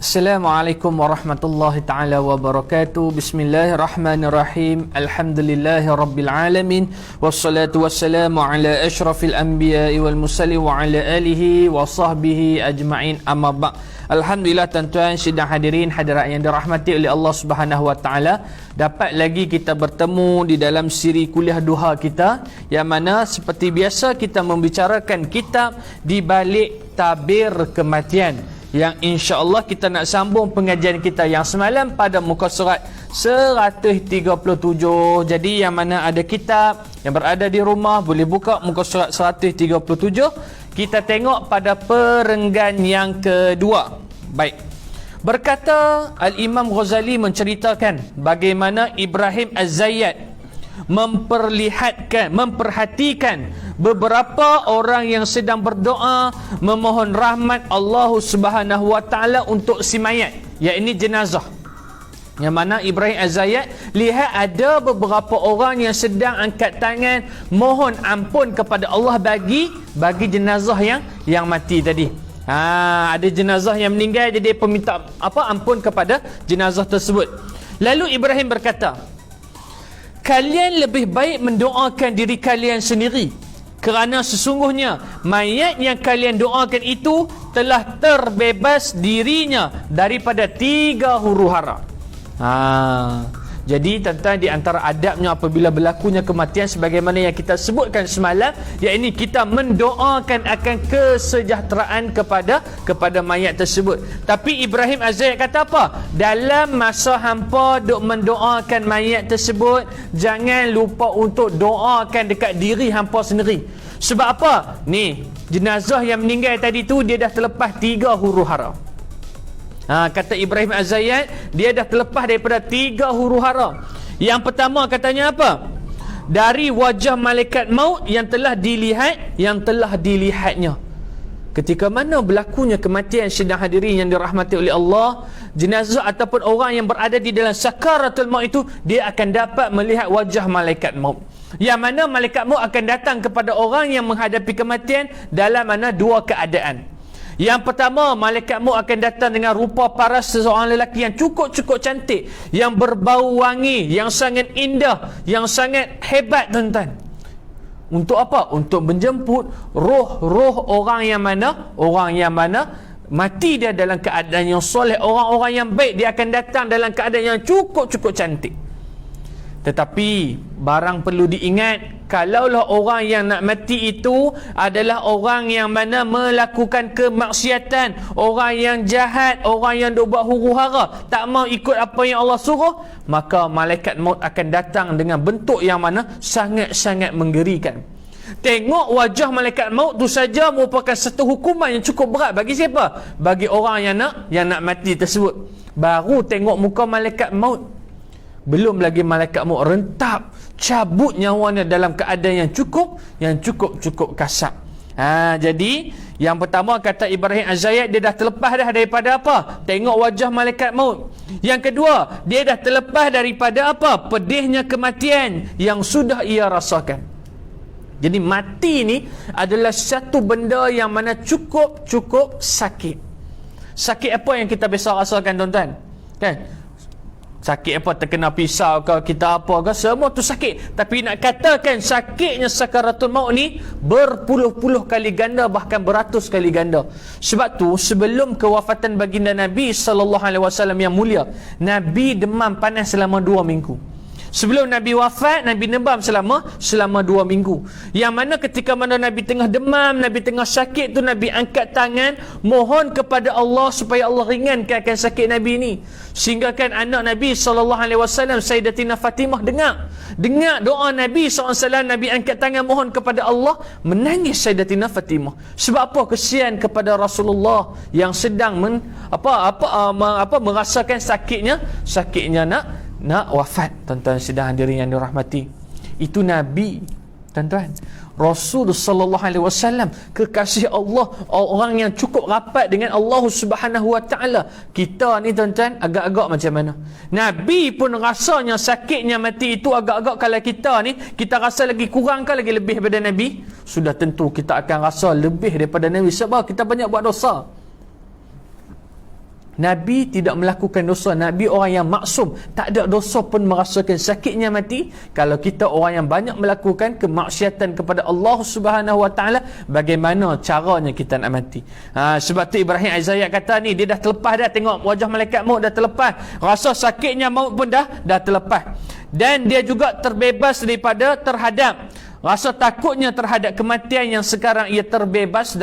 Assalamualaikum warahmatullahi ta'ala wabarakatuh. Bismillahirrahmanirrahim. Alhamdulillahi rabbil alamin. Wassalatu wassalamu ala ashrafil anbiya'i wal mursalin wa ala alihi wa sahbihi ajma'in, amma ba'. Alhamdulillah tuan-tuan sidang hadirin hadirat yang dirahmati oleh Allah Subhanahu wa taala, dapat lagi kita bertemu di dalam siri kuliah duha kita, yang mana seperti biasa kita membicarakan kitab di balik tabir kematian, yang insya-Allah kita nak sambung pengajian kita yang semalam pada muka surat 137. Jadi yang mana ada kitab yang berada di rumah boleh buka muka surat 137. Kita tengok pada perenggan yang kedua. Baik. Berkata Al-Imam Ghazali menceritakan bagaimana Ibrahim Az-Zayyad memperhatikan beberapa orang yang sedang berdoa memohon rahmat Allah Subhanahu wa taala untuk si mayat, iaitu jenazah. Yang mana Ibrahim Az-Zayyad lihat ada beberapa orang yang sedang angkat tangan mohon ampun kepada Allah bagi jenazah yang mati tadi. Ada jenazah yang meninggal, jadi dia minta ampun kepada jenazah tersebut. Lalu Ibrahim berkata, kalian lebih baik mendoakan diri kalian sendiri, kerana sesungguhnya mayat yang kalian doakan itu telah terbebas dirinya daripada 3 huru-hara. Jadi tuan-tuan, di antara adabnya apabila berlakunya kematian sebagaimana yang kita sebutkan semalam, iaitu kita mendoakan akan kesejahteraan kepada mayat tersebut. Tapi Ibrahim Az-Zayyad kata apa? Dalam masa hampa duk mendoakan mayat tersebut, jangan lupa untuk doakan dekat diri hampa sendiri. Sebab apa? Ni, jenazah yang meninggal tadi tu dia dah terlepas 3 huru-hara. Kata Ibrahim Az-Zayyad, dia dah terlepas daripada 3 huru-hara. Yang pertama katanya apa? Dari wajah malaikat maut yang telah dilihatnya. Ketika mana berlakunya kematian sedang hadirin yang dirahmati oleh Allah, jenazah ataupun orang yang berada di dalam sakaratul maut itu, dia akan dapat melihat wajah malaikat maut. Yang mana malaikat maut akan datang kepada orang yang menghadapi kematian dalam mana 2 keadaan. Yang pertama, malaikat maut akan datang dengan rupa paras seseorang lelaki yang cukup cantik, yang berbau wangi, yang sangat indah, yang sangat hebat tuan-tuan. Untuk apa? Untuk menjemput roh orang yang mana? Orang yang mana mati dia dalam keadaan yang soleh, orang-orang yang baik, dia akan datang dalam keadaan yang cukup cantik. Tetapi barang perlu diingat, kalaulah orang yang nak mati itu adalah orang yang mana melakukan kemaksiatan, orang yang jahat, orang yang duk buat huru-hara, tak mau ikut apa yang Allah suruh, maka malaikat maut akan datang dengan bentuk yang mana sangat-sangat menggerikan. Tengok wajah malaikat maut tu saja merupakan satu hukuman yang cukup berat bagi siapa? Bagi orang yang nak mati tersebut. Baru tengok muka malaikat maut, belum lagi malaikat maut rentap, cabut nyawanya dalam keadaan yang cukup kasar. Jadi yang pertama kata Ibrahim Az-Zayyad, dia dah terlepas dah daripada apa? Tengok wajah malaikat maut. Yang kedua, dia dah terlepas daripada apa? Pedihnya kematian yang sudah ia rasakan. Jadi mati ni adalah satu benda yang mana cukup sakit. Sakit apa yang kita biasa rasakan tuan-tuan? Kan? Sakit apa, terkena pisau ke, kita apa ke, semua tu sakit. Tapi nak katakan sakitnya sakaratul maut ni berpuluh-puluh kali ganda, bahkan beratus kali ganda. Sebab tu sebelum kewafatan baginda Nabi SAW yang mulia, Nabi demam panas selama 2 minggu. Sebelum Nabi wafat, Nabi demam selama 2 minggu. Yang mana ketika mana Nabi tengah demam, Nabi tengah sakit tu, Nabi angkat tangan mohon kepada Allah supaya Allah ringankan sakit Nabi ni. Sehingga kan anak Nabi SAW, Sayyidatina Fatimah dengar doa Nabi SAW, Nabi angkat tangan mohon kepada Allah, menangis Sayyidatina Fatimah. Sebab apa? Kesian kepada Rasulullah yang sedang merasakan sakitnya nak wafat. Tuan-tuan sedang hadirin yang dirahmati, itu Nabi, tuan-tuan, Rasul sallallahu alaihi wasallam, kekasih Allah, orang yang cukup rapat dengan Allah Subhanahu wa taala. Kita ni tuan-tuan agak-agak macam mana? Nabi pun rasanya sakitnya mati itu agak-agak, kalau kita ni kita rasa lagi kurang ke lagi lebih daripada Nabi? Sudah tentu kita akan rasa lebih daripada Nabi, sebab kita banyak buat dosa. Nabi tidak melakukan dosa. Nabi orang yang maksum, tak ada dosa pun merasakan sakitnya mati. Kalau kita orang yang banyak melakukan kemaksiatan kepada Allah Subhanahu Wa Taala, bagaimana caranya kita nak mati? Sebab tu Ibrahim Azayat kata ni, dia dah terlepas dah tengok wajah malaikat maut, dah terlepas. Rasa sakitnya maut pun dah terlepas. Dan dia juga terbebas daripada terhadap rasa takutnya terhadap kematian yang sekarang ia terbebas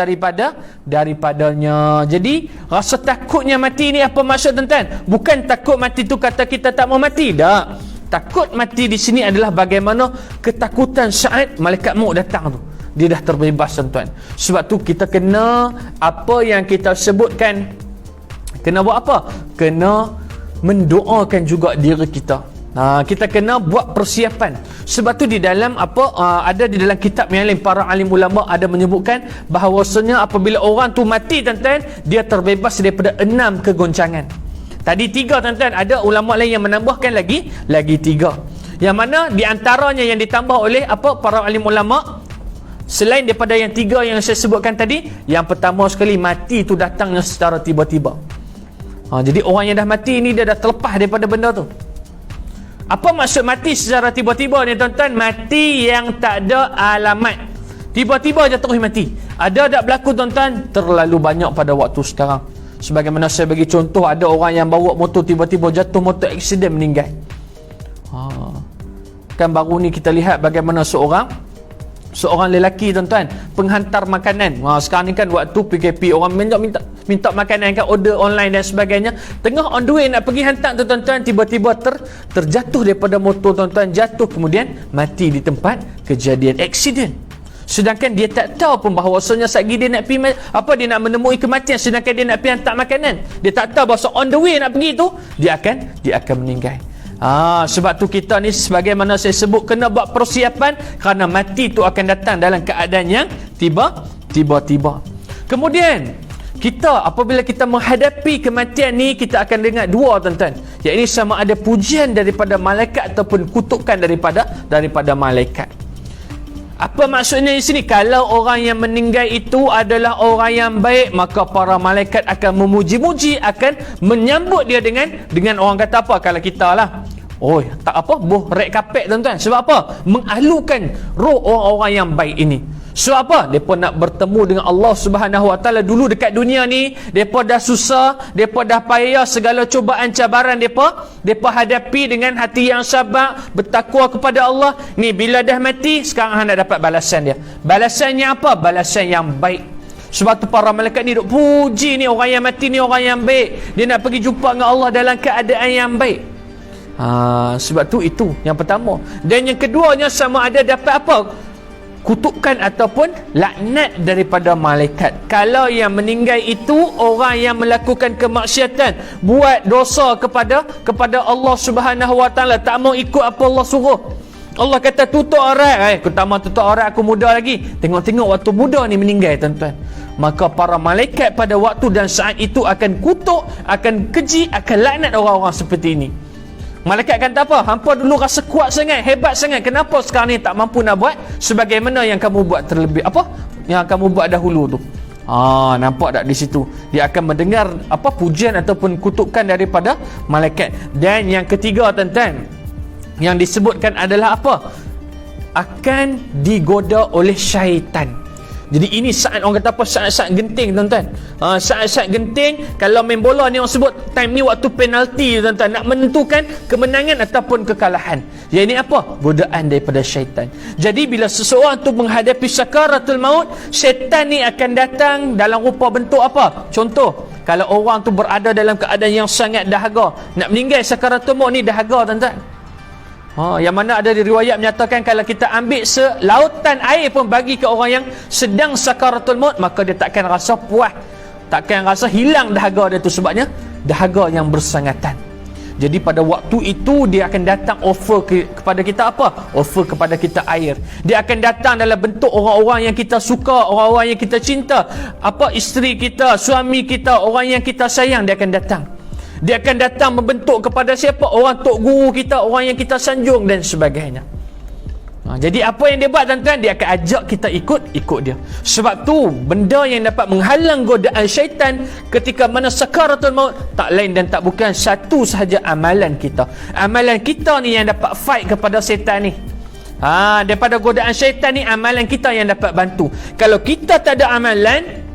daripadanya. Jadi rasa takutnya mati ni apa maksud tuan-tuan? Bukan takut mati tu kata kita tak mau mati, tak. Takut mati di sini adalah bagaimana ketakutan saat malaikat maut datang tu. Dia dah terbebas tuan-tuan. Sebab tu kita kena apa yang kita sebutkan, kena buat apa? Kena mendoakan juga diri kita. Kita kena buat persiapan. Sebab tu di dalam ada di dalam kitab yang lain, para alim ulama ada menyebutkan bahawasanya apabila orang tu mati tuan-tuan, dia terbebas daripada 6 kegoncangan. Tadi 3 tuan-tuan, ada ulama lain yang menambahkan lagi 3. Yang mana di antaranya yang ditambah oleh para alim ulama, selain daripada yang 3 yang saya sebutkan tadi, yang pertama sekali, mati tu datangnya secara tiba-tiba. Jadi orang yang dah mati ni dia dah terlepas daripada benda tu. Apa maksud mati secara tiba-tiba ni tuan-tuan? Mati yang tak ada alamat, tiba-tiba je terus mati. Ada tak berlaku tuan-tuan? Terlalu banyak pada waktu sekarang. Sebagaimana saya bagi contoh, ada orang yang bawa motor tiba-tiba jatuh motor aksiden meninggal. Kan baru ni kita lihat bagaimana seorang lelaki tuan-tuan penghantar makanan. Sekarang ni kan waktu PKP, orang minta makanan kan, order online dan sebagainya. Tengah on the way nak pergi hantar tu tuan-tuan, tiba-tiba terjatuh daripada motor tuan-tuan, jatuh kemudian mati di tempat kejadian aksiden. Sedangkan dia tak tahu pun bahawasanya satgi dia nak pergi dia nak menemui kematian, sedangkan dia nak pergi hantar makanan. Dia tak tahu bahawa on the way nak pergi tu dia akan meninggal. Sebab tu kita ni sebagaimana saya sebut kena buat persiapan, kerana mati tu akan datang dalam keadaan yang tiba-tiba. Kemudian kita apabila kita menghadapi kematian ni, kita akan dengar 2 tuan-tuan. Yang ini sama ada pujian daripada malaikat ataupun kutukan daripada malaikat. Apa maksudnya di sini? Kalau orang yang meninggal itu adalah orang yang baik, maka para malaikat akan memuji-muji, akan menyambut dia dengan orang kata apa? Kalau kita lah, boh rek kapek tuan-tuan. Sebab apa? Mengalukan roh orang-orang yang baik ini. Sebab apa? Mereka nak bertemu dengan Allah Subhanahu Wa Taala. Dulu dekat dunia ni, mereka dah susah, mereka dah payah, segala cubaan cabaran mereka hadapi dengan hati yang sabar, bertakwa kepada Allah. Ni bila dah mati, sekarang hendak dapat balasan dia. Balasannya apa? Balasan yang baik. Sebab tu para malaikat ni duk puji ni orang yang mati ni, orang yang baik. Dia nak pergi jumpa dengan Allah dalam keadaan yang baik. Sebab tu itu yang pertama. Dan yang keduanya sama ada dapat apa? Kutukan ataupun laknat daripada malaikat. Kalau yang meninggal itu orang yang melakukan kemaksiatan, buat dosa kepada Allah Subhanahu Wa Taala, tak mau ikut apa Allah suruh. Allah kata tutup aurat, pertama tutup aurat aku muda lagi. Tengok-tengok waktu muda ni meninggal tuan-tuan. Maka para malaikat pada waktu dan saat itu akan kutuk, akan keji, akan laknat orang-orang seperti ini. Malaikat kata apa? Hampa dulu rasa kuat sangat, hebat sangat. Kenapa sekarang ni tak mampu nak buat sebagaimana yang kamu buat terlebih yang kamu buat dahulu tu? Nampak tak di situ? Dia akan mendengar pujian ataupun kutukan daripada malaikat. Dan yang ketiga tuan-tuan, yang disebutkan adalah apa? Akan digoda oleh syaitan. Jadi ini saat orang kata apa? Saat-saat genting tuan-tuan. Saat-saat genting, kalau main bola ni orang sebut time ni waktu penalti tuan-tuan, nak menentukan kemenangan ataupun kekalahan. Yang ini apa? Godaan daripada syaitan. Jadi bila seseorang tu menghadapi sakaratul maut, syaitan ni akan datang dalam rupa bentuk apa? Contoh, kalau orang tu berada dalam keadaan yang sangat dahaga, nak meninggal sakaratul maut ni dahaga tuan-tuan. Yang mana ada riwayat menyatakan kalau kita ambil selautan air pun bagi ke orang yang sedang sakaratul maut, maka dia takkan rasa puas, takkan rasa hilang dahaga dia tu, sebabnya dahaga yang bersangatan. Jadi pada waktu itu dia akan datang offer kepada kita apa? Offer kepada kita air. Dia akan datang dalam bentuk orang-orang yang kita suka, orang-orang yang kita cinta, isteri kita, suami kita, orang yang kita sayang. Dia akan datang. Dia akan datang membentuk kepada siapa? Orang tok guru kita, orang yang kita sanjung dan sebagainya. Jadi apa yang dia buat tuan-tuan, dia akan ajak kita ikut dia. Sebab tu benda yang dapat menghalang godaan syaitan ketika mana sakaratul maut tak lain dan tak bukan satu sahaja amalan kita. Amalan kita ni yang dapat fight kepada syaitan ni. Daripada godaan syaitan ni, amalan kita yang dapat bantu. Kalau kita tak ada amalan,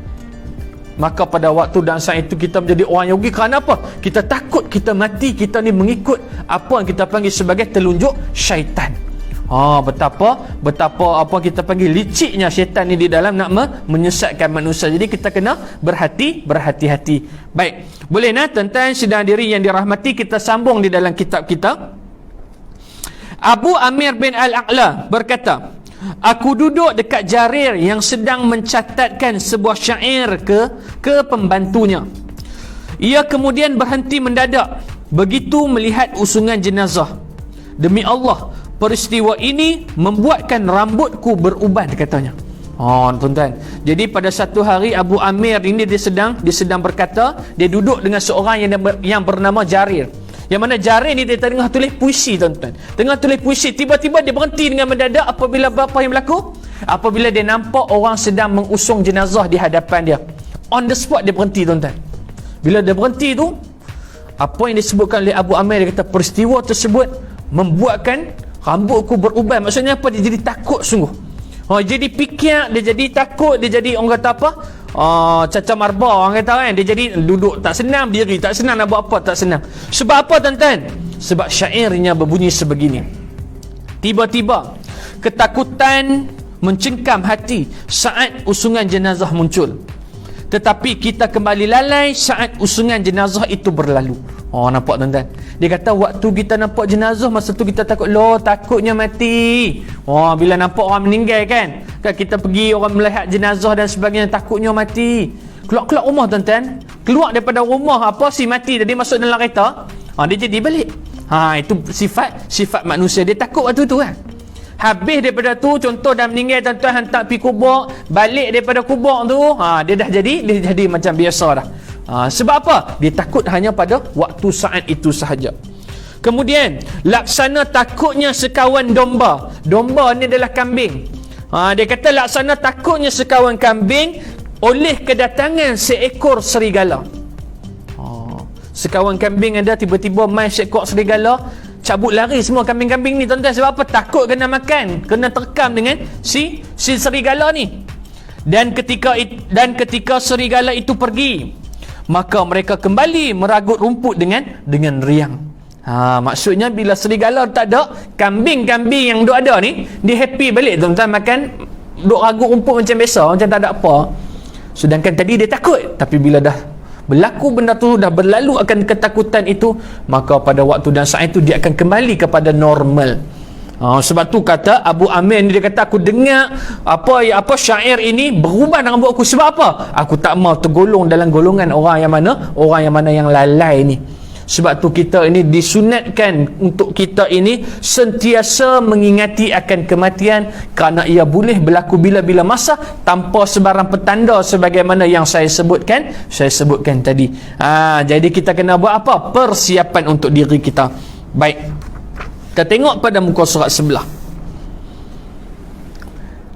maka pada waktu dan saat itu kita menjadi orang yang rugi. Kerana apa? Kita takut kita mati, kita ni mengikut apa yang kita panggil sebagai telunjuk syaitan. Betapa apa kita panggil liciknya syaitan ni di dalam nak menyesatkan manusia. Jadi kita kena berhati-hati. Baik, boleh nak tuan-tuan sidang diri yang dirahmati, kita sambung di dalam kitab kita. Abu Amir bin Al-A'la berkata, aku duduk dekat Jarir yang sedang mencatatkan sebuah syair ke pembantunya. Ia kemudian berhenti mendadak begitu melihat usungan jenazah. Demi Allah, peristiwa ini membuatkan rambutku beruban, katanya. Tuan-tuan. Jadi pada satu hari Abu Amir ini dia sedang berkata, dia duduk dengan seorang yang bernama Jarir. Yang mana Jarir ni dia tengah tulis puisi, tuan-tuan. Tengah tulis puisi, tiba-tiba dia berhenti dengan mendadak. Apabila apa yang berlaku? Apabila dia nampak orang sedang mengusung jenazah di hadapan dia. On the spot dia berhenti, tuan-tuan. Bila dia berhenti tu, apa yang disebutkan oleh Abu Amir, dia kata peristiwa tersebut membuatkan rambutku beruban. Maksudnya apa? Dia jadi takut sungguh. Jadi fikir, dia jadi takut, dia jadi orang kata apa? Caca marba orang kata kan. Dia jadi duduk tak senang, diri tak senang, nak buat apa tak senang. Sebab apa, tuan-tuan? Sebab syairnya berbunyi sebegini. Tiba-tiba ketakutan mencengkam hati saat usungan jenazah muncul. Tetapi kita kembali lalai saat usungan jenazah itu berlalu. Nampak, tuan-tuan? Dia kata waktu kita nampak jenazah, masa tu kita takut, takutnya mati. Bila nampak orang meninggal kan, kita pergi orang melihat jenazah dan sebagainya, takutnya mati. Keluar rumah, tuan-tuan. Keluar daripada rumah, si mati tadi masuk dalam kereta, dia jadi balik. Itu sifat manusia. Dia takut waktu tu kan. Habis daripada tu, contoh dah meninggal, tuan-tuan, hantar pergi kubur, balik daripada kubur tu, dia jadi macam biasa dah. Sebab apa? Dia takut hanya pada waktu saat itu sahaja. Kemudian laksana takutnya sekawan domba. Domba ni adalah kambing. Dia kata laksana takutnya sekawan kambing oleh kedatangan seekor serigala. Sekawan kambing ada, tiba-tiba mai seekor serigala, cabut lari semua kambing-kambing ni, tuan-tuan. Sebab apa? Takut kena makan, kena terkam dengan si serigala ni. Dan ketika serigala itu pergi, maka mereka kembali meragut rumput dengan riang. Maksudnya bila serigala tak ada, kambing-kambing yang duk ada ni, dia happy balik, tuan-tuan, makan, duk ragut rumput macam biasa, macam tak ada apa. Sedangkan tadi dia takut. Tapi bila dah berlaku benda tu, dah berlalu akan ketakutan itu, maka pada waktu dan saat itu dia akan kembali kepada normal. Sebab tu kata Abu Amir ni, dia kata aku dengar apa syair ini berubah dalam rambut aku. Sebab apa? Aku tak mau tergolong dalam golongan orang yang mana yang lalai ni. Sebab tu kita ini disunatkan untuk kita ini sentiasa mengingati akan kematian, kerana ia boleh berlaku bila-bila masa tanpa sebarang petanda sebagaimana yang saya sebutkan tadi. Jadi kita kena buat apa? Persiapan untuk diri kita. Baik, kita tengok pada muka surat sebelah.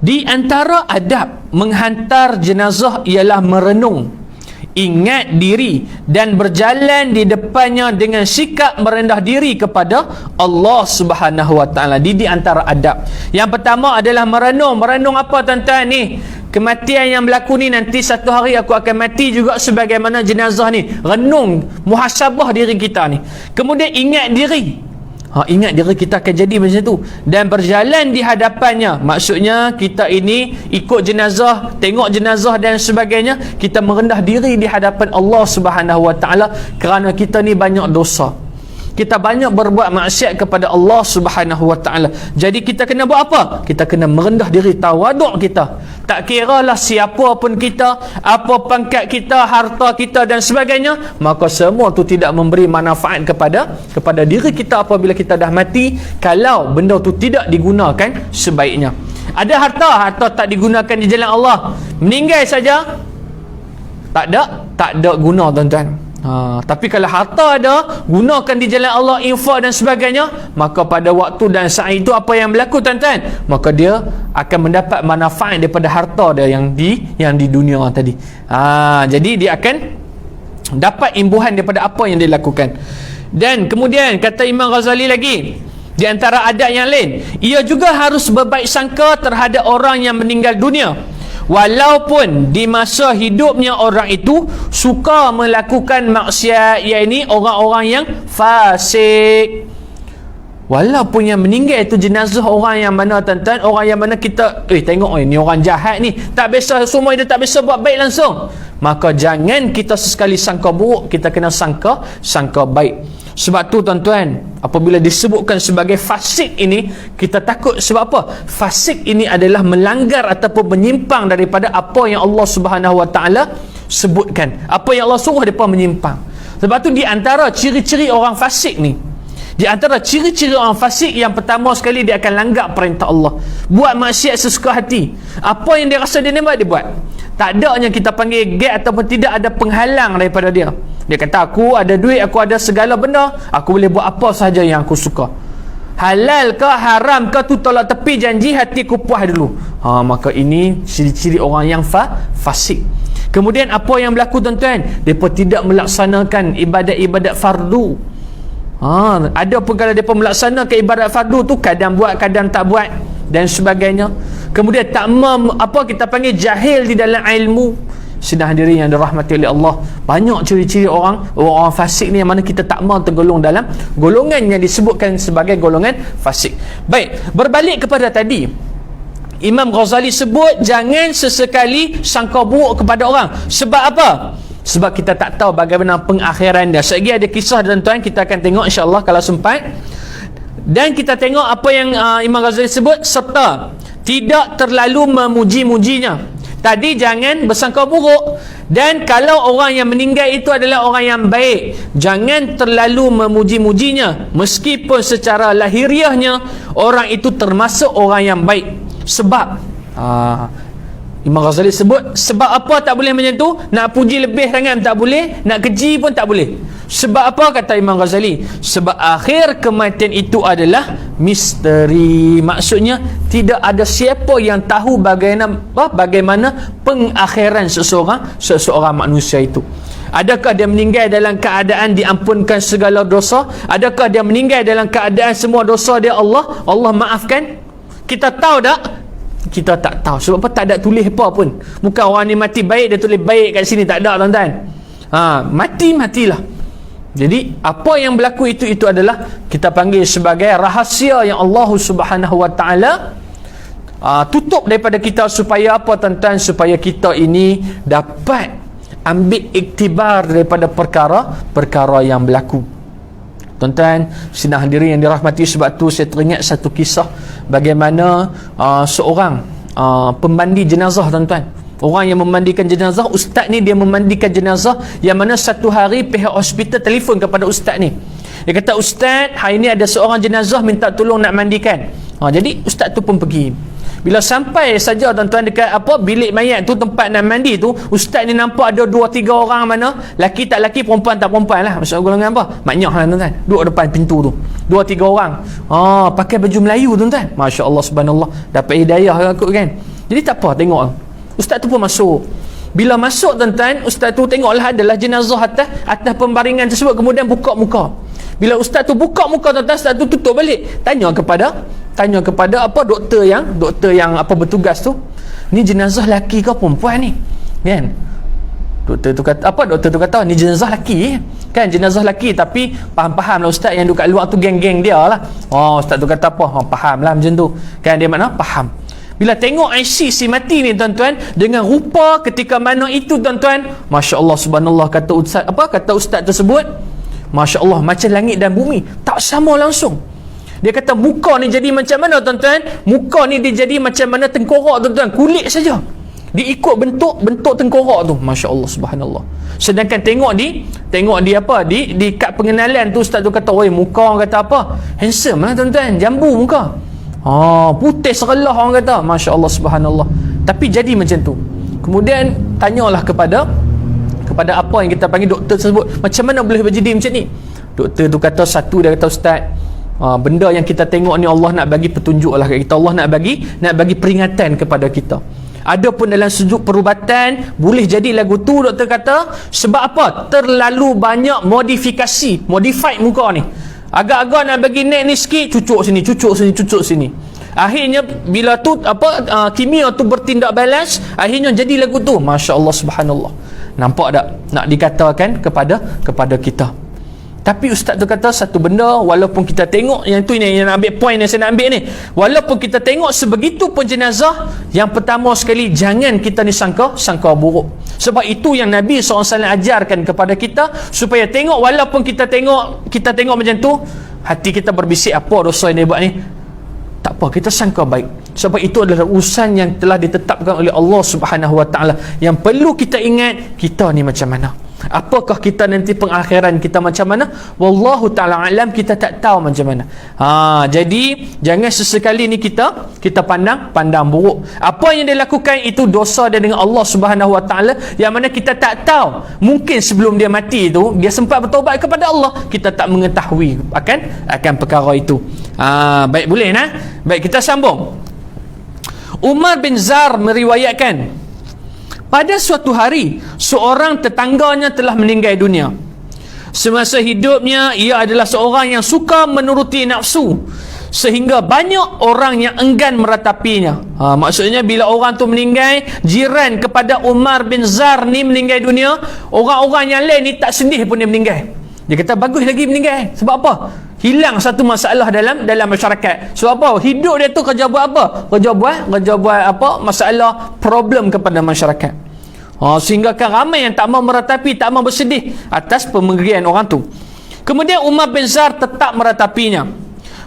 Di antara adab menghantar jenazah ialah merenung, ingat diri dan berjalan di depannya dengan sikap merendah diri kepada Allah Subhanahu Wa Taala. Di antara adab yang pertama adalah merenung. Merenung apa, tuan-tuan? Ni kematian yang berlaku ni, nanti satu hari aku akan mati juga sebagaimana jenazah ni. Renung, muhasabah diri kita ni. Kemudian ingat diri. Ingat diri kita akan jadi macam tu. Dan berjalan di hadapannya, maksudnya kita ini ikut jenazah, tengok jenazah dan sebagainya, kita merendah diri di hadapan Allah Subhanahu Wa Taala, kerana kita ni banyak dosa, kita banyak berbuat maksiat kepada Allah Subhanahu Wa Taala. Jadi kita kena buat apa? Kita kena merendah diri, tawaduk kita. Tak kiralah siapa pun kita, apa pangkat kita, harta kita dan sebagainya, maka semua tu tidak memberi manfaat kepada diri kita apabila kita dah mati, kalau benda tu tidak digunakan sebaiknya. Ada harta tak digunakan di jalan Allah, meninggal saja tak ada guna, tuan-tuan. Tapi kalau harta ada, gunakan di jalan Allah, infak dan sebagainya, maka pada waktu dan saat itu apa yang berlaku tuan-tuan? Maka dia akan mendapat manfaat daripada harta dia yang di dunia tadi. Jadi dia akan dapat imbuhan daripada apa yang dia lakukan. Dan kemudian kata Imam Ghazali lagi, di antara adab yang lain, ia juga harus berbaik sangka terhadap orang yang meninggal dunia, walaupun di masa hidupnya orang itu suka melakukan maksiat, iaitu orang-orang yang fasik. Walaupun yang meninggal itu jenazah orang yang mana tuan-tuan, orang yang mana kita tengok ni orang jahat ni, tak biasa, semua dia tak biasa buat baik langsung, maka jangan kita sesekali sangka buruk, kita kena sangka baik. Sebab tu tuan-tuan, apabila disebutkan sebagai fasik ini, kita takut. Sebab apa? Fasik ini adalah melanggar ataupun menyimpang daripada apa yang Allah Subhanahu Wa Taala sebutkan, apa yang Allah suruh depa menyimpang. Sebab tu di antara ciri-ciri orang fasik ni, di antara ciri-ciri orang fasik, yang pertama sekali, dia akan langgar perintah Allah, buat maksiat sesuka hati. Apa yang dia rasa dia nak buat, dia buat. Tak adanya kita panggil gate ataupun tidak ada penghalang daripada dia. Dia kata, aku ada duit, aku ada segala benda, aku boleh buat apa sahaja yang aku suka. Halal ke haram ke tu tolak tepi, janji hatiku puas dulu. Maka ini ciri-ciri orang yang fasik. Kemudian apa yang berlaku tuan-tuan? Mereka tidak melaksanakan ibadat-ibadat fardu. Ada pun kalau mereka melaksanakan ibadat fardu tu, kadang buat, kadang tak buat dan sebagainya. Kemudian tak kita panggil jahil di dalam ilmu. Sidang hadirin yang dirahmati oleh Allah, banyak ciri-ciri orang fasik ni yang mana kita tak mahu tergolong dalam golongan yang disebutkan sebagai golongan fasik. Baik, berbalik kepada tadi, Imam Ghazali sebut jangan sesekali sangka buruk kepada orang. Sebab apa? Sebab kita tak tahu bagaimana pengakhiran dia. Sekejap ada kisah tuan-tuan, kita akan tengok insya-Allah kalau sempat. Dan kita tengok apa yang Imam Ghazali sebut, serta tidak terlalu memuji-mujinya. Tadi jangan bersangka buruk. Dan kalau orang yang meninggal itu adalah orang yang baik, jangan terlalu memuji-mujinya, meskipun secara lahiriahnya orang itu termasuk orang yang baik. Sebab Imam Ghazali sebut, sebab apa tak boleh macam tu? Nak puji lebih sangat tak boleh, nak keji pun tak boleh. Sebab apa kata Imam Ghazali? Sebab akhir kematian itu adalah misteri. Maksudnya tidak ada siapa yang tahu bagaimana pengakhiran seseorang manusia itu. Adakah dia meninggal dalam keadaan diampunkan segala dosa? Adakah dia meninggal dalam keadaan semua dosa dia Allah maafkan? Kita tahu tak? Kita tak tahu. Sebab apa? Tak ada tulis apa pun. Bukan orang ni mati baik, dia tulis baik kat sini, tak ada tuan-tuan. Matilah. Jadi apa yang berlaku itu adalah kita panggil sebagai rahsia yang Allah Subhanahu Wa Taala tutup daripada kita, supaya apa tuan-tuan? Supaya kita ini dapat ambil iktibar daripada perkara yang berlaku. Tuan-tuan, sidang hadirin yang dirahmati, sebab tu saya teringat satu kisah bagaimana seorang pemandi jenazah tuan-tuan. Orang yang memandikan jenazah, ustaz ni dia memandikan jenazah yang mana satu hari pihak hospital telefon kepada ustaz ni. Dia kata, ustaz, hari ni ada seorang jenazah minta tolong nak mandikan. Jadi ustaz tu pun pergi. Bila sampai saja tuan-tuan dekat bilik mayat tu, tempat nak mandi tu, ustaz ni nampak ada 2-3 orang, mana laki tak laki, perempuan tak perempuan lah. Maksud golongan apa? Maknyah lah tuan-tuan, duduk depan pintu tu 2-3 orang, pakai baju Melayu tuan-tuan. Masya Allah, subhanallah, dapat hidayah kot kan. Jadi tak apa, tengok ustaz tu pun masuk. Bila masuk tuan-tuan, ustaz tu tengoklah adalah jenazah atas pembaringan tersebut. Kemudian buka muka. Bila ustaz tu buka muka tuan-tuan, ustaz tu tutup balik. Tanya kepada doktor yang bertugas tu, ni jenazah lelaki ke perempuan ni? Kan? Doktor tu kata ni jenazah lelaki. Kan, jenazah lelaki, tapi faham lah ustaz yang duduk kat luar tu geng-geng dia lah. Ustaz tu kata apa? Faham lah macam tu. Kan, dia makna faham. Bila tengok IC si mati ni tuan-tuan, dengan rupa ketika mana itu tuan-tuan, Masya Allah, subhanallah, kata ustaz tersebut, Masya Allah, macam langit dan bumi, tak sama langsung. Dia kata muka ni jadi macam mana tuan-tuan? Muka ni dia jadi macam mana tengkorak tuan-tuan, kulit saja. Dia ikut bentuk tengkorak tu. Masya Allah, subhanallah. Sedangkan tengok di kad pengenalan tu, ustaz tu kata, oi, muka orang kata apa? Handsome lah tuan-tuan, jambu muka. Putih serelah orang kata. Masya Allah, subhanallah. Tapi jadi macam tu. Kemudian tanyalah kepada kepada apa yang kita panggil doktor tersebut. Macam mana boleh berjadi macam ni? Doktor tu kata, satu dia kata, ustaz, benda yang kita tengok ni Allah nak bagi petunjuk lah kat kita, Allah nak bagi peringatan kepada kita. Ada pun dalam sudut perubatan boleh jadi lagu tu, doktor kata, sebab apa? Terlalu banyak modifikasi, modified muka ni. Agak-agak nak bagi naik ni sikit, cucuk sini. Akhirnya bila tu kimia tu bertindak balas, akhirnya jadi lagu tu. Masya Allah, subhanallah. Nampak tak nak dikatakan kepada kita? Tapi ustaz tu kata satu benda, walaupun kita tengok yang tu, yang nak ambil point yang saya nak ambil ni, walaupun kita tengok sebegitu pun jenazah, yang pertama sekali jangan kita ni sangka buruk. Sebab itu yang Nabi SAW ajarkan kepada kita, supaya tengok, walaupun kita tengok macam tu, hati kita berbisik, apa dosa yang dia buat ni, tak apa, kita sangka baik. Sebab itu adalah urusan yang telah ditetapkan oleh Allah Subhanahu Wa Taala. Yang perlu kita ingat, kita ni macam mana, apakah kita nanti pengakhiran kita macam mana, wallahu ta'ala alam, kita tak tahu macam mana. Jadi jangan sesekali ni kita pandang buruk. Apa yang dia lakukan itu dosa dia dengan Allah Subhanahu Wa Taala, yang mana kita tak tahu. Mungkin sebelum dia mati itu dia sempat bertaubat kepada Allah, kita tak mengetahui akan perkara itu. Baik, boleh nah? Baik, kita sambung. Umar bin Zar meriwayatkan, pada suatu hari seorang tetangganya telah meninggal dunia. Semasa hidupnya ia adalah seorang yang suka menuruti nafsu, sehingga banyak orang yang enggan meratapinya. Maksudnya bila orang tu meninggal, jiran kepada Umar bin Zar ni meninggal dunia, orang-orang yang lain ni tak sedih pun dia meninggal. Dia kata bagus lagi meninggal. Sebab apa? Hilang satu masalah dalam masyarakat. Sebab apa? Hidup dia tu kerja buat apa? Kerja buat apa? Masalah, problem kepada masyarakat. Sehingga kan ramai yang tak mau meratapi, tak mau bersedih atas pemerigian orang tu. Kemudian Umar bin Zar tetap meratapinya,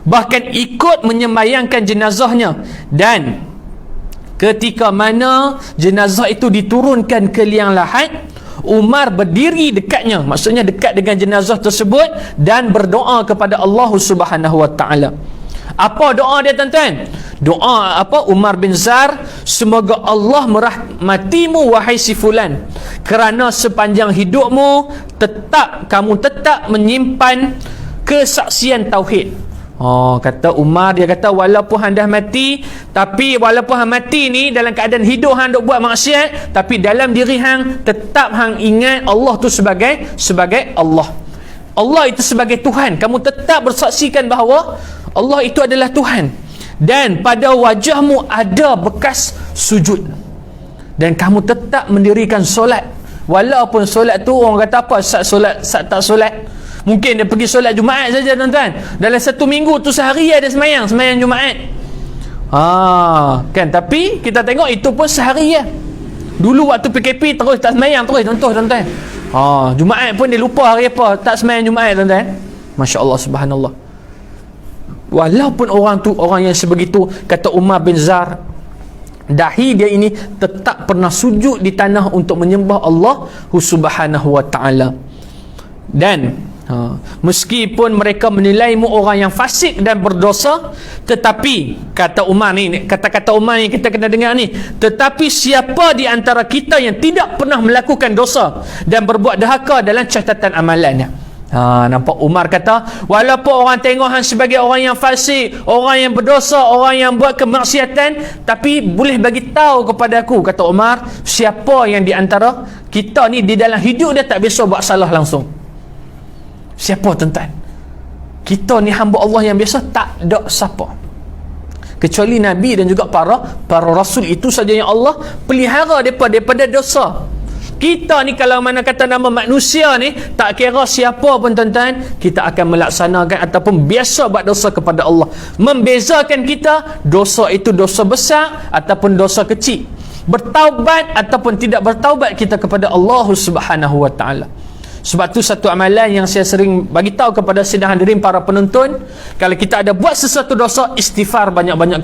bahkan ikut menyembayangkan jenazahnya. Dan ketika mana jenazah itu diturunkan ke liang lahat, Umar berdiri dekatnya, maksudnya dekat dengan jenazah tersebut, dan berdoa kepada Allah Subhanahu Wa Taala. Apa doa dia, tuan-tuan? Doa apa? Umar bin Zar, semoga Allah merahmatimu wahai si fulan, kerana sepanjang hidupmu kamu tetap menyimpan kesaksian tauhid. Kata Umar, dia kata walaupun hang dah mati, tapi walaupun hang mati ni dalam keadaan hidup hang duk buat maksiat, tapi dalam diri hang tetap hang ingat Allah tu sebagai Allah. Allah itu sebagai Tuhan. Kamu tetap bersaksikan bahawa Allah itu adalah Tuhan. Dan pada wajahmu ada bekas sujud, dan kamu tetap mendirikan solat. Walaupun solat tu orang kata apa, solat tak solat, mungkin dia pergi solat Jumaat saja, tuan-tuan. Dalam satu minggu tu sehari ada semayang Jumaat. Kan, tapi kita tengok itu pun sehari ya. Dulu waktu PKP terus tak semayang, terus contoh, tuan-tuan. Jumaat pun dia lupa hari apa, tak semayang Jumaat, tuan-tuan. Masya Allah, subhanallah. Walaupun orang tu orang yang sebegitu, kata Umar bin Zar, dahi dia ini tetap pernah sujud di tanah untuk menyembah Allah Subhanahu Wa Taala. Dan meskipun mereka menilaimu orang yang fasik dan berdosa, tetapi kata Umar ni, kata-kata Umar ni kita kena dengar ni, tetapi siapa di antara kita yang tidak pernah melakukan dosa dan berbuat dahaka dalam catatan amalannya. Nampak Umar kata, walaupun orang tengok hang sebagai orang yang fasik, orang yang berdosa, orang yang buat kemaksiatan, tapi boleh bagi tahu kepada aku, kata Umar, siapa yang di antara kita ni di dalam hidup dia tak biasa buat salah langsung. Siapa, tuan-tuan? Kita ni hamba Allah yang biasa tak ada siapa, kecuali Nabi dan juga para rasul. Itu saja yang Allah pelihara daripada dosa. Kita ni kalau mana kata nama manusia ni, tak kira siapa pun, tuan-tuan, kita akan melaksanakan ataupun biasa buat dosa kepada Allah. Membezakan kita, dosa itu dosa besar ataupun dosa kecil, bertaubat ataupun tidak bertaubat kita kepada Allah Subhanahu Wa Taala. Sebab tu satu amalan yang saya sering bagi tahu kepada sidang hadirin para penonton, kalau kita ada buat sesuatu dosa, istighfar banyak-banyak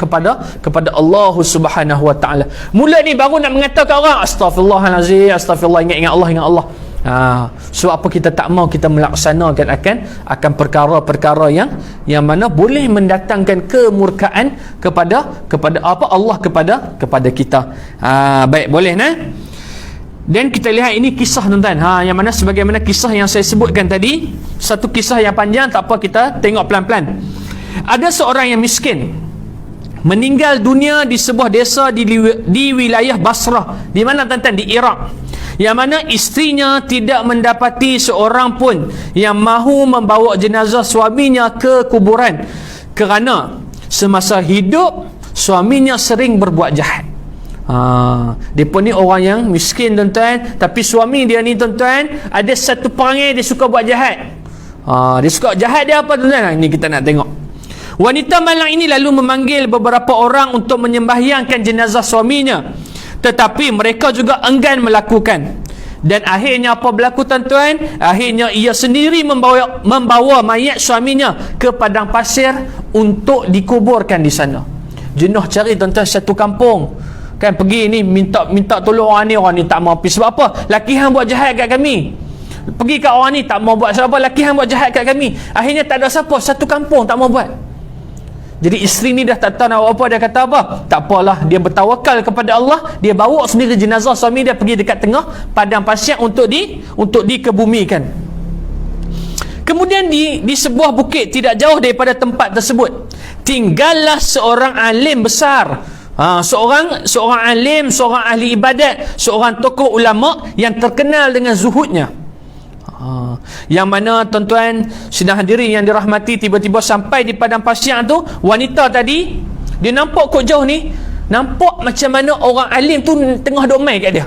kepada Allah Subhanahu Wa Taala. Mula ni baru nak mengatakan orang astagfirullahalazim, astagfirullah, ingat Allah. Sebab apa? Kita tak mau kita melaksanakan akan perkara-perkara yang mana boleh mendatangkan kemurkaan kepada apa Allah kepada kita. Baik, boleh nah? Dan kita lihat ini kisah tuan-tuan, yang mana sebagaimana kisah yang saya sebutkan tadi, satu kisah yang panjang, tak apa kita tengok pelan-pelan. Ada seorang yang miskin meninggal dunia di sebuah desa di wilayah Basrah. Di mana tuan-tuan? Di Iraq. Yang mana istrinya tidak mendapati seorang pun yang mahu membawa jenazah suaminya ke kuburan, kerana semasa hidup suaminya sering berbuat jahat. Depa ni orang yang miskin tuan-tuan, tapi suami dia ni tuan-tuan ada satu perangai, dia suka buat jahat. Dia suka jahat, dia apa tuan-tuan? Ini kita nak tengok. Wanita malang ini lalu memanggil beberapa orang untuk menyembahyangkan jenazah suaminya, tetapi mereka juga enggan melakukan. Dan akhirnya apa berlaku tuan-tuan? Akhirnya ia sendiri membawa mayat suaminya ke padang pasir untuk dikuburkan di sana. Jenuh cari tuan-tuan satu kampung, kan, pergi ni minta tolong orang ni tak mau pergi. Sebab apa? Laki hang buat jahat kat kami. Pergi kat orang ni tak mau buat. Sebab apa? Laki hang buat jahat kat kami. Akhirnya tak ada siapa, satu kampung tak mau buat. Jadi isteri ni dah tak tahu nak buat apa. Dia kata apa? Tak apalah, dia bertawakal kepada Allah. Dia bawa sendiri jenazah suami dia pergi dekat tengah padang pasir untuk dikebumikan. Kemudian di sebuah bukit tidak jauh daripada tempat tersebut, tinggallah seorang alim besar. Seorang alim, seorang ahli ibadat, seorang tokoh ulama yang terkenal dengan zuhudnya. Yang mana tuan-tuan sidang hadirin yang dirahmati, tiba-tiba sampai di padang pasir tu, wanita tadi dia nampak kok jauh ni, nampak macam mana orang alim tu tengah duk main kat dia.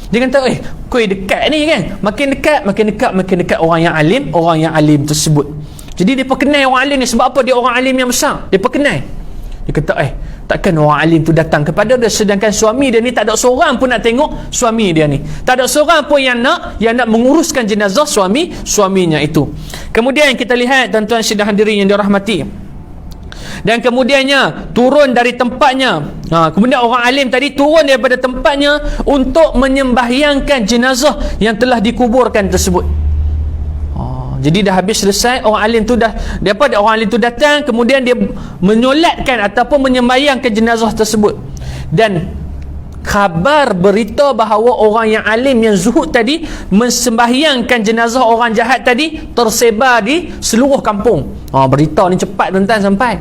Dia kata, koi dekat ni kan, makin dekat orang yang alim tersebut. Jadi dia kenal orang alim ni. Sebab apa? Dia orang alim yang besar, dia kenal. Dia kata, takkan orang alim tu datang kepada dia, sedangkan suami dia ni tak ada seorang pun nak tengok suami dia ni. Tak ada seorang pun yang nak menguruskan jenazah suaminya itu. Kemudian kita lihat tuan-tuan sidang hadirin yang dirahmati. Dan kemudiannya turun dari tempatnya. Kemudian orang alim tadi turun daripada tempatnya untuk menyembahyangkan jenazah yang telah dikuburkan tersebut. Jadi dah habis selesai, orang alim tu orang alim tu datang, kemudian dia menyolatkan ataupun menyembahyangkan jenazah tersebut. Dan khabar berita bahawa orang yang alim yang zuhud tadi memsembahyangkan jenazah orang jahat tadi tersebar di seluruh kampung. Berita ni cepat tuan-tuan sampai.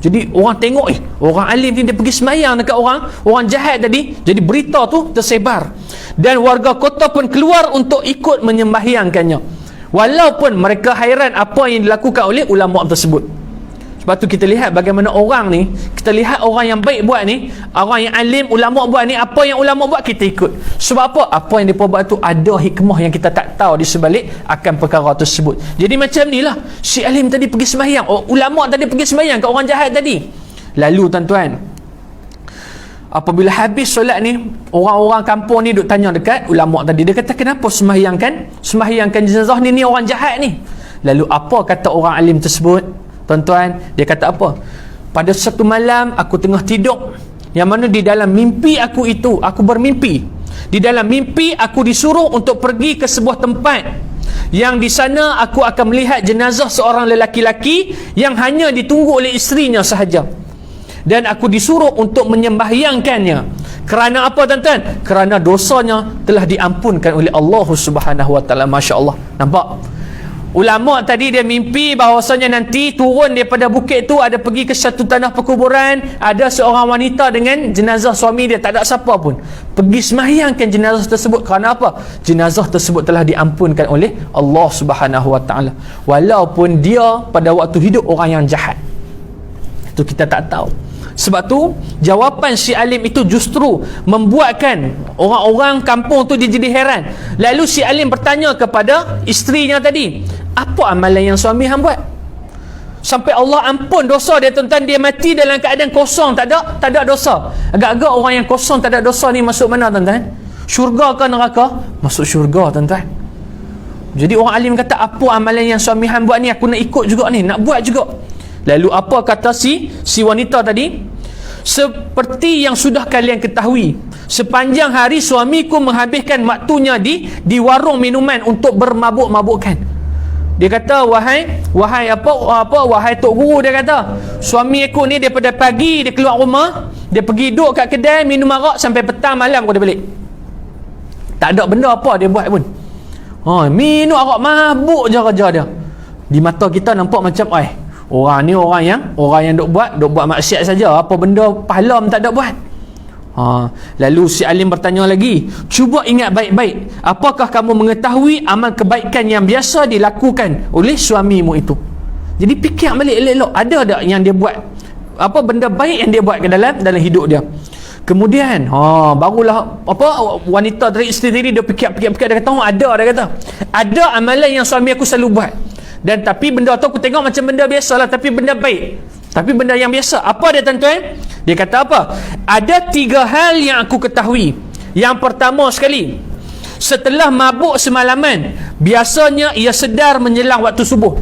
Jadi orang tengok, orang alim ni dia pergi sembahyang dekat orang jahat tadi. Jadi berita tu tersebar dan warga kota pun keluar untuk ikut menyembahyangkannya. Walaupun mereka hairan apa yang dilakukan oleh ulama tersebut. Sebab tu kita lihat bagaimana orang ni, kita lihat orang yang baik buat ni, orang yang alim, ulama buat ni, apa yang ulama buat kita ikut. Sebab apa? Apa yang mereka buat tu ada hikmah yang kita tak tahu di sebalik akan perkara tersebut. Jadi macam ni lah, si alim tadi pergi sembahyang, ulama tadi pergi sembahyang kat orang jahat tadi. Lalu tuan-tuan, apabila habis solat ni, orang-orang kampung ni duk tanya dekat ulama tadi. Dia kata, kenapa sembahyangkan jenazah ni orang jahat ni? Lalu apa kata orang alim tersebut? Tuan-tuan, dia kata apa? Pada satu malam aku tengah tidur, yang mana di dalam mimpi aku bermimpi. Di dalam mimpi aku disuruh untuk pergi ke sebuah tempat yang di sana aku akan melihat jenazah seorang lelaki-laki yang hanya ditunggu oleh isterinya sahaja. Dan aku disuruh untuk menyembahyangkannya. Kerana apa tuan-tuan? Kerana dosanya telah diampunkan oleh Allah Subhanahu Wa Taala. Masya-Allah. Nampak? Ulama tadi dia mimpi bahawasanya nanti turun daripada bukit tu, ada pergi ke satu tanah perkuburan, ada seorang wanita dengan jenazah suami dia, tak ada siapa pun. Pergi sembahyangkan jenazah tersebut. Kerana apa? Jenazah tersebut telah diampunkan oleh Allah Subhanahu Wa Taala. Walaupun dia pada waktu hidup orang yang jahat. Itu kita tak tahu. Sebab tu jawapan si alim itu justru membuatkan orang-orang kampung tu dia jadi heran. Lalu si alim bertanya kepada isterinya tadi, apa amalan yang suami hang buat sampai Allah ampun dosa dia tuan-tuan? Dia mati dalam keadaan kosong, tak ada dosa. Agak-agak orang yang kosong tak ada dosa ni masuk mana tuan-tuan? Syurga ke neraka? Masuk syurga tuan-tuan. Jadi orang alim kata, apa amalan yang suami hang buat ni, aku nak ikut juga ni, nak buat juga. Lalu apa kata si wanita tadi? Seperti yang sudah kalian ketahui, sepanjang hari suamiku menghabiskan waktunya di warung minuman untuk bermabuk-mabukkan. Dia kata, wahai Tok Guru, dia kata, suami aku ni daripada pagi dia keluar rumah, dia pergi duduk kat kedai minum arak sampai petang malam aku dia balik. Tak ada benda apa dia buat pun. Minum arak mabuk je kerja dia. Di mata kita nampak macam orang ni orang yang duk buat maksiat saja, apa benda pahala pun tak ada buat. Lalu si alim bertanya lagi, cuba ingat baik-baik, apakah kamu mengetahui amal kebaikan yang biasa dilakukan oleh suamimu itu? Jadi fikir balik elok-elok, ada tak yang dia buat, apa benda baik yang dia buat ke dalam hidup dia? Kemudian barulah wanita dari isteri tadi dia fikir dia kata ada amalan yang suami aku selalu buat, dan tapi benda tu aku tengok macam benda biasalah, tapi benda baik, tapi benda yang biasa. Apa dia tuan-tuan? Dia kata apa? Ada 3 hal yang aku ketahui. Yang pertama sekali, setelah mabuk semalaman, biasanya ia sedar menjelang waktu subuh.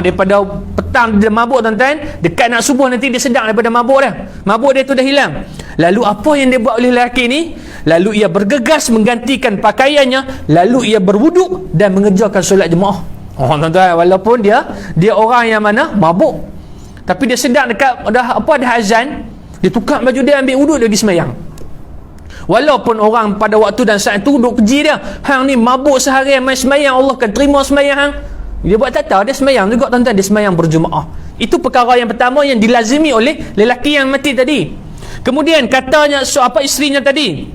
Daripada petang dia mabuk tuan-tuan, dekat nak subuh nanti dia sedar daripada mabuk dah. Mabuk dia tu dah hilang. Lalu apa yang dia buat oleh lelaki ni? Lalu ia bergegas menggantikan pakaiannya, lalu ia berwuduk dan mengerjakan solat jemaah. Tuan-tuan, walaupun dia orang yang mana mabuk, tapi dia sedar dekat dah azan, dia tukar baju dia, ambil wuduk, dia pergi sembahyang. Walaupun orang pada waktu dan saat tu duk keji dia, hang ni mabuk seharian main sembahyang, Allah kan terima sembahyang hang. Dia buat tak tahu, dia sembahyang juga tuan-tuan, dia sembahyang berjemaah. Itu perkara yang pertama yang dilazimi oleh lelaki yang mati tadi. Kemudian katanya isterinya tadi,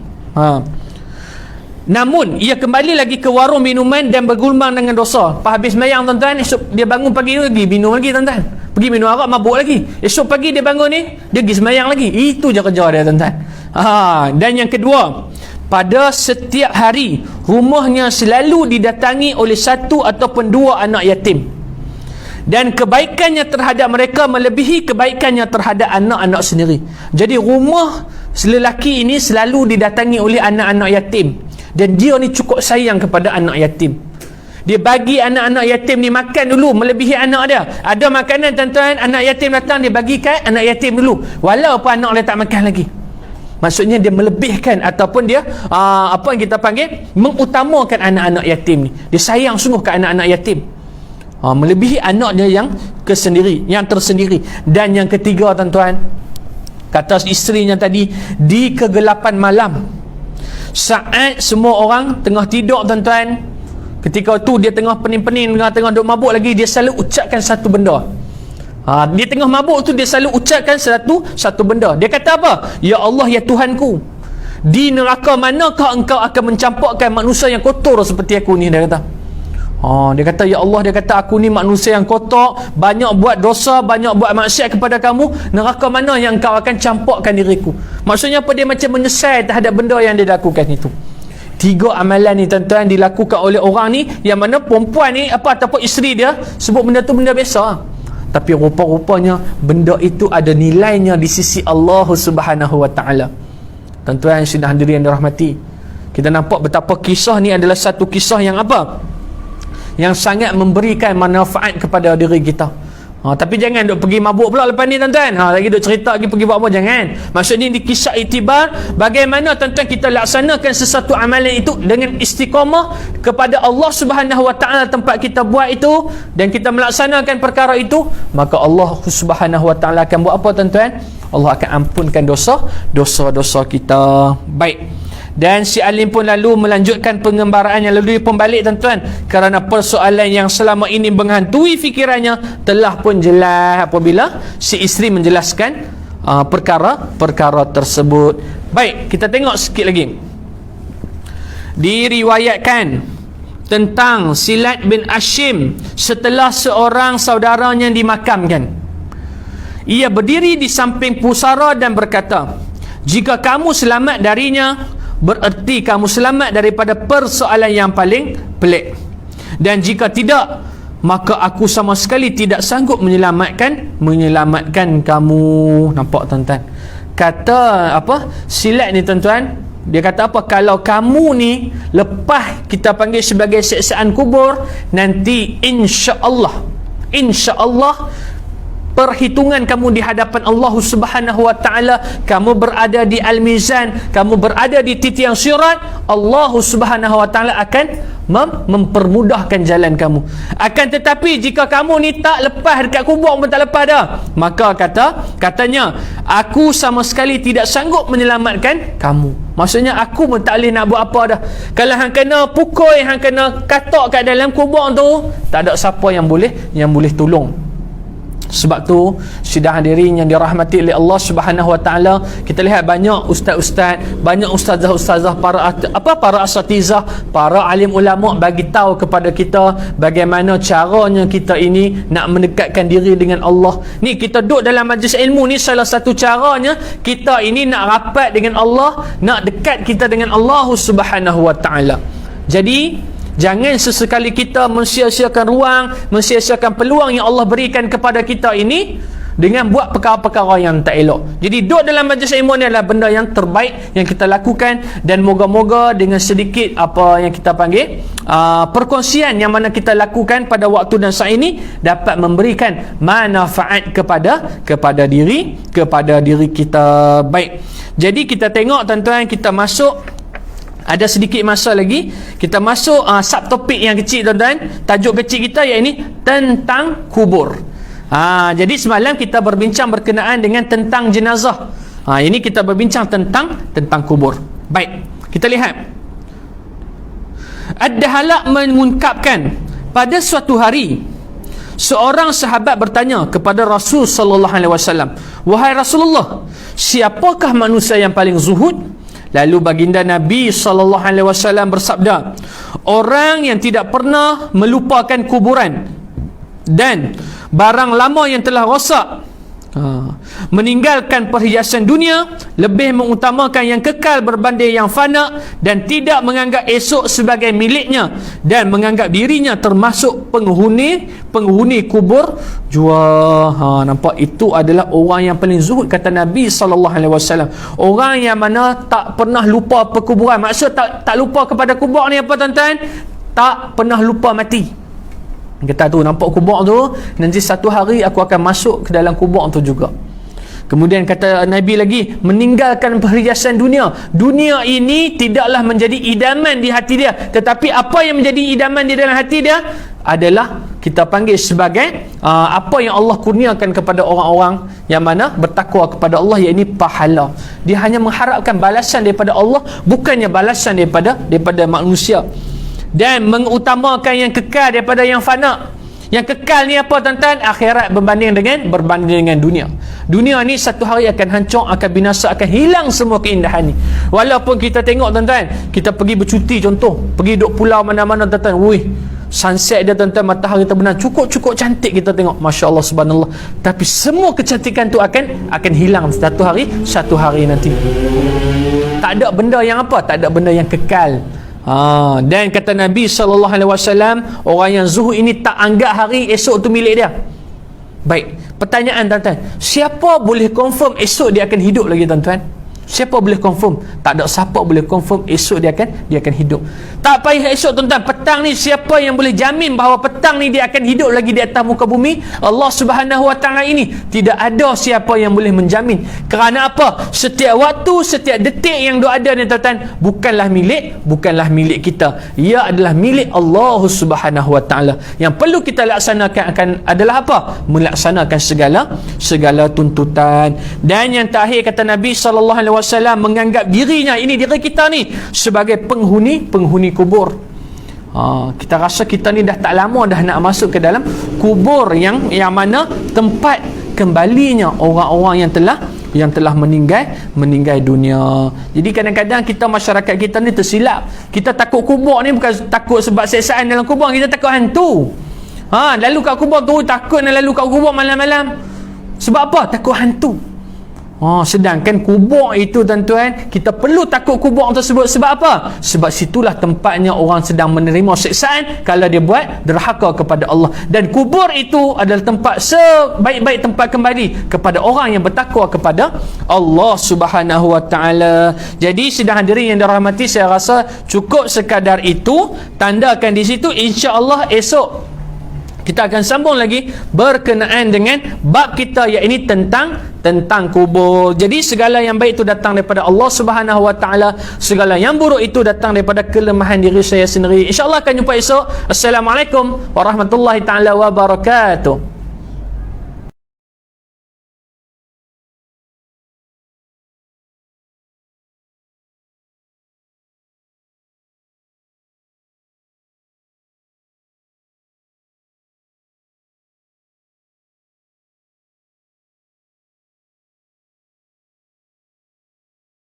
namun ia kembali lagi ke warung minuman dan bergulmang dengan dosa. Lepas habis sembahyang tuan-tuan, esok dia bangun pagi lagi minum lagi tuan-tuan, pergi minum arak, mabuk lagi. Esok pagi dia bangun ni, dia pergi sembahyang lagi. Itu je kerja dia tuan-tuan. Dan yang kedua, pada setiap hari rumahnya selalu didatangi oleh 1 ataupun 2 anak yatim, dan kebaikannya terhadap mereka melebihi kebaikannya terhadap anak-anak sendiri. Jadi rumah lelaki ini selalu didatangi oleh anak-anak yatim, dan dia ni cukup sayang kepada anak yatim. Dia bagi anak-anak yatim ni makan dulu melebihi anak dia. Ada makanan tuan-tuan, anak yatim datang dia bagikan anak yatim dulu, walaupun anak dia tak makan lagi. Maksudnya dia melebihkan, ataupun dia apa yang kita panggil mengutamakan anak-anak yatim ni. Dia sayang sungguh ke anak-anak yatim, melebihi anak dia yang tersendiri. Dan yang ketiga tuan-tuan, kata isterinya tadi, di kegelapan malam, saat semua orang tengah tidur tuan-tuan, ketika tu dia tengah pening-pening, tengah duk mabuk lagi, dia selalu ucapkan satu benda. Dia tengah mabuk tu dia selalu ucapkan satu benda. Dia kata apa? Ya Allah, ya Tuhanku, di neraka manakah engkau akan mencampurkan manusia yang kotor seperti aku ni? Dia kata. Dia kata, ya Allah, dia kata aku ni manusia yang kotor, banyak buat dosa, banyak buat maksiat kepada kamu, neraka mana yang engkau akan campurkan diriku? Maksudnya apa? Dia macam menyesal terhadap benda yang dia lakukan itu. 3 amalan ni tuan-tuan dilakukan oleh orang ni, yang mana perempuan ni ataupun isteri dia sebut benda tu benda biasa, tapi rupa-rupanya benda itu ada nilainya di sisi Allah Subhanahu wa taala. Tuan-tuan sidang hadirin yang dirahmati, kita nampak betapa kisah ni adalah satu kisah yang yang sangat memberikan manfaat kepada diri kita. Tapi jangan duk pergi mabuk pula lepas ni tuan-tuan. Lagi duk cerita lagi pergi buat apa, jangan. Maksudnya di kisah iktibar, bagaimana tuan-tuan kita laksanakan sesuatu amalan itu dengan istiqamah kepada Allah Subhanahu wa taala tempat kita buat itu, dan kita melaksanakan perkara itu, maka Allah Subhanahu wa taala akan buat apa tuan-tuan? Allah akan ampunkan dosa-dosa kita. Baik. Dan si alim pun lalu melanjutkan pengembaraannya, lalu dia pun balik tuan-tuan, kerana persoalan yang selama ini menghantui fikirannya telah pun jelas apabila si isteri menjelaskan perkara-perkara tersebut. Baik, kita tengok sikit lagi. Diriwayatkan tentang Silat bin Ashim setelah seorang saudaranya dimakamkan. Ia berdiri di samping pusara dan berkata, jika kamu selamat darinya, bererti kamu selamat daripada persoalan yang paling pelik, dan jika tidak, maka aku sama sekali tidak sanggup menyelamatkan kamu. Nampak tuan-tuan? Kata Silat ni tuan-tuan, dia kata apa? Kalau kamu ni lepas kita panggil sebagai siksaan kubur, nanti insya-Allah perhitungan kamu di hadapan Allah Subhanahu wa taala, kamu berada di al-mizan, kamu berada di titian sirat, Allah Subhanahu wa taala akan mempermudahkan jalan kamu. Akan tetapi jika kamu ni tak lepas dekat kubur pun tak lepas dah, maka katanya aku sama sekali tidak sanggup menyelamatkan kamu. Maksudnya aku pun tak boleh nak buat apa dah. Kalau hang kena pukul, hang kena katak kat dalam kubur tu, tak ada siapa yang boleh tolong. Sebab tu sidang hadirin yang dirahmati oleh Allah Subhanahu Wa Taala, kita lihat banyak ustaz-ustaz, banyak ustazah-ustazah, para asatizah, para alim ulama bagi tahu kepada kita bagaimana caranya kita ini nak mendekatkan diri dengan Allah. Ni kita duduk dalam majlis ilmu ni, salah satu caranya kita ini nak rapat dengan Allah, nak dekat kita dengan Allah Subhanahu Wa Taala. Jadi jangan sesekali kita mensia-siakan ruang, mensia-siakan peluang yang Allah berikan kepada kita ini dengan buat perkara-perkara yang tak elok. Jadi duduk dalam majlis ilmu ni adalah benda yang terbaik yang kita lakukan, dan moga-moga dengan sedikit apa yang kita panggil perkongsian yang mana kita lakukan pada waktu dan saat ini dapat memberikan manfaat kepada diri kita. Baik. Jadi kita tengok tuan-tuan, kita masuk, ada sedikit masa lagi, kita masuk subtopik yang kecil tuan-tuan. Tajuk kecil kita iaitu tentang kubur. Jadi semalam kita berbincang berkenaan dengan tentang jenazah. Ini kita berbincang tentang kubur. Baik, kita lihat. Ad-Dahalak mengungkapkan, pada suatu hari seorang sahabat bertanya kepada Rasul sallallahu alaihi wasallam, "Wahai Rasulullah, siapakah manusia yang paling zuhud?" Lalu baginda Nabi SAW bersabda, orang yang tidak pernah melupakan kuburan dan barang lama yang telah rosak, meninggalkan perhiasan dunia, lebih mengutamakan yang kekal berbanding yang fana, dan tidak menganggap esok sebagai miliknya, dan menganggap dirinya termasuk penghuni kubur jua. Nampak, itu adalah orang yang paling zuhud, kata Nabi SAW. Orang yang mana tak pernah lupa perkuburan. Maksud tak lupa kepada kubur ni apa tuan-tuan? Tak pernah lupa mati. Kata tu, nampak kubur tu, nanti satu hari aku akan masuk ke dalam kubur tu juga. Kemudian kata Nabi lagi, meninggalkan perhiasan dunia. Dunia ini tidaklah menjadi idaman di hati dia, tetapi apa yang menjadi idaman di dalam hati dia adalah kita panggil sebagai apa yang Allah kurniakan kepada orang-orang yang mana bertakwa kepada Allah, iaitu pahala. Dia hanya mengharapkan balasan daripada Allah, bukannya balasan daripada manusia. Dan mengutamakan yang kekal daripada yang fana. Yang kekal ni apa tuan-tuan? Akhirat berbanding dengan dunia. Dunia ni satu hari akan hancur, akan binasa, akan hilang semua keindahan ni. Walaupun kita tengok tuan-tuan, kita pergi bercuti contoh, pergi duduk pulau mana-mana tuan-tuan, wih, sunset dia tuan-tuan, matahari terbenam, cukup cantik kita tengok, Masya Allah, subhanallah. Tapi semua kecantikan tu akan hilang satu hari nanti. Tak ada benda yang apa? Tak ada benda yang kekal. Dan kata Nabi SAW, orang yang zuhud ini tak anggap hari esok tu milik dia. Baik, pertanyaan tuan-tuan, siapa boleh confirm esok dia akan hidup lagi tuan-tuan? Siapa boleh confirm? Tak ada siapa boleh confirm esok dia akan hidup. Tak payah esok tuan-tuan, petang ni siapa yang boleh jamin bahawa petang ni dia akan hidup lagi di atas muka bumi? Allah Subhanahu Wa Taala ini. Tidak ada siapa yang boleh menjamin. Kerana apa? Setiap waktu, setiap detik yang ada ni tuan-tuan, bukanlah milik kita. Ia adalah milik Allah Subhanahu Wa Taala. Yang perlu kita laksanakan adalah apa? Melaksanakan segala tuntutan. Dan yang terakhir kata Nabi SAW, menganggap dirinya, ini diri kita ni, sebagai penghuni kubur. Kita rasa kita ni dah tak lama dah nak masuk ke dalam kubur yang mana tempat kembalinya orang-orang yang telah meninggal dunia. Jadi kadang-kadang kita, masyarakat kita ni tersilap. Kita takut kubur ni bukan takut sebab seksaan dalam kubur, kita takut hantu. Lalu kat kubur tu, takut nak lalu kat kubur malam-malam. Sebab apa? Takut hantu. Sedangkan kubur itu tuan-tuan, kita perlu takut kubur tersebut. Sebab apa? Sebab situlah tempatnya orang sedang menerima siksaan kalau dia buat derhaka kepada Allah. Dan kubur itu adalah tempat sebaik-baik tempat kembali kepada orang yang bertakwa kepada Allah Subhanahu Wa Taala. Jadi sidang hadirin yang dirahmati, saya rasa cukup sekadar itu. Tandakan di situ, insya-Allah esok Kita akan sambung lagi berkenaan dengan bab kita, iaitu tentang kubur. Jadi segala yang baik itu datang daripada Allah Subhanahu Wa Taala, segala yang buruk itu datang daripada kelemahan diri saya sendiri. InsyaAllah akan jumpa esok. Assalamualaikum warahmatullahi taala wabarakatuh.